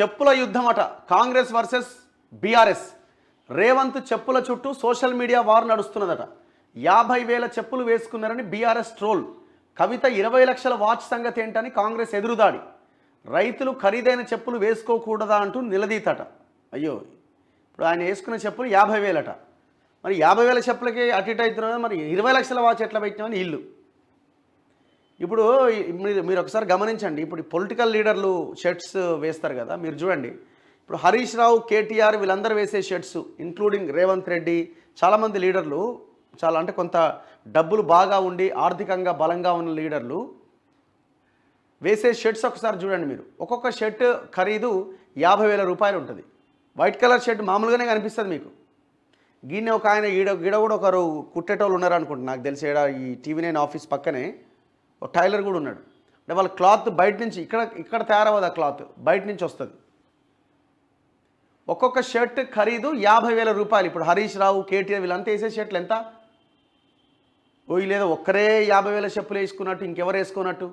చెప్పుల యుద్ధం అట, కాంగ్రెస్ వర్సెస్ బీఆర్ఎస్. రేవంత్ చెప్పుల చుట్టూ సోషల్ మీడియా వార్ నడుస్తున్నదట. 50,000 చెప్పులు వేసుకున్నారని బీఆర్ఎస్ ట్రోల్. కవిత 20 లక్షల వాచ్ సంగతి ఏంటని కాంగ్రెస్ ఎదురుదాడి. రైతులు ఖరీదైన చెప్పులు వేసుకోకూడదా అంటూ నిలదీతట. అయ్యో, ఇప్పుడు ఆయన వేసుకున్న చెప్పులు 50,000 అట. మరి 50,000 చెప్పులకి అటు ఇటు అవుతున్నది, మరి 20 లక్షల వాచ్ ఎట్లా పెట్టినామని ఇల్లు. ఇప్పుడు మీరు ఒకసారి గమనించండి. ఇప్పుడు పొలిటికల్ లీడర్లు షర్ట్స్ వేస్తారు కదా, మీరు చూడండి. ఇప్పుడు హరీష్ రావు, కేటీఆర్ వీళ్ళందరూ వేసే షర్ట్స్, ఇంక్లూడింగ్ రేవంత్ రెడ్డి, చాలామంది లీడర్లు, చాలా అంటే కొంత డబ్బులు బాగా ఉండి ఆర్థికంగా బలంగా ఉన్న లీడర్లు వేసే షర్ట్స్ ఒకసారి చూడండి మీరు. ఒక్కొక్క షర్ట్ ఖరీదు 50,000 రూపాయలు ఉంటుంది. వైట్ కలర్ షర్ట్ మామూలుగానే కనిపిస్తుంది మీకు. గిన్నె ఒక ఆయన ఈడ కూడా ఒకరు కుట్టేటోళ్ళు ఉన్నారు అనుకుంటున్నా, నాకు తెలిసి ఈ TV9 ఆఫీస్ పక్కనే ఒక టైలర్ కూడా ఉన్నాడు. అంటే వాళ్ళ క్లాత్ బయట నుంచి ఇక్కడ తయారవ్వదు, ఆ క్లాత్ బయట నుంచి వస్తుంది. ఒక్కొక్క షర్ట్ ఖరీదు 50,000 రూపాయలు. ఇప్పుడు హరీష్ రావు, కేటీఆర్ వీళ్ళంతా వేసే షర్ట్లు ఎంత? లేదా ఒక్కరే 50,000 చెప్పులు వేసుకున్నట్టు, ఇంకెవరు వేసుకున్నట్టు?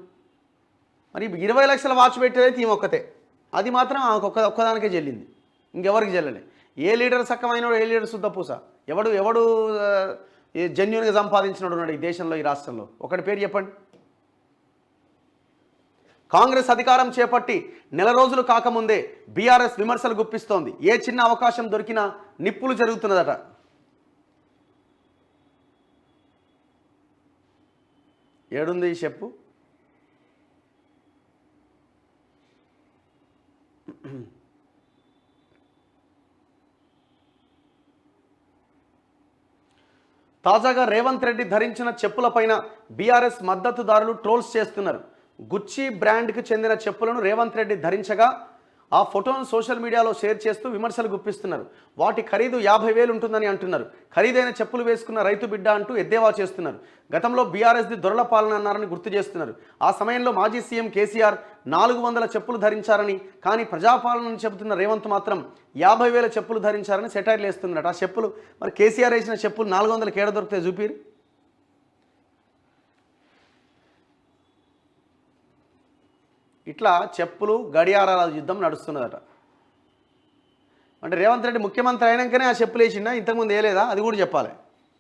మరి 20 లక్షల వాచ్ పెట్టేదైతే ఈమె ఒక్కతే, అది మాత్రం ఒక్కదానికే చెల్లింది, ఇంకెవరికి చెల్లలే. ఏ లీడర్ సక్కమైనడు, ఏ లీడర్ శుద్ధపూస? ఎవడు జెన్యున్గా సంపాదించినడు ఉన్నాడు ఈ దేశంలో, ఈ రాష్ట్రంలో? ఒకటి పేరు చెప్పండి. కాంగ్రెస్ అధికారం చేపట్టి నెల రోజులు కాకముందే బీఆర్ఎస్ విమర్శలు గుప్పిస్తోంది. ఏ చిన్న అవకాశం దొరికినా నిప్పులు జరుగుతున్నదట. ఏడుంది ఈ చెప్పు? తాజాగా రేవంత్ రెడ్డి ధరించిన చెప్పులపైన బీఆర్ఎస్ మద్దతుదారులు ట్రోల్స్ చేస్తున్నారు. గుచ్చి బ్రాండ్కి చెందిన చెప్పులను రేవంత్ రెడ్డి ధరించగా ఆ ఫోటోను సోషల్ మీడియాలో షేర్ చేస్తూ విమర్శలు గుప్పిస్తున్నారు. వాటి ఖరీదు 50,000 ఉంటుందని అంటున్నారు. ఖరీదైన చెప్పులు వేసుకున్న రైతు బిడ్డ అంటూ ఎద్దేవా చేస్తున్నారు. గతంలో బీఆర్ఎస్ది దొరల పాలన అన్నారని గుర్తు చేస్తున్నారు. ఆ సమయంలో మాజీ సీఎం కేసీఆర్ 400 చెప్పులు ధరించారని, కానీ ప్రజాపాలనని చెబుతున్న రేవంత్ మాత్రం 50,000 చెప్పులు ధరించారని సెటైర్లు వేస్తున్నారు. ఆ చెప్పులు, మరి కేసీఆర్ వేసిన చెప్పులు 400కి ఏడ దొరుకుతాయి చూపిరు. ఇట్లా చెప్పులు గడియారాల యుద్ధం నడుస్తున్నదట. అంటే రేవంత్ రెడ్డి ముఖ్యమంత్రి అయినాకనే ఆ చెప్పులు వేసిండా, ఇంతకుముందు వేయలేదా? అది కూడా చెప్పాలి.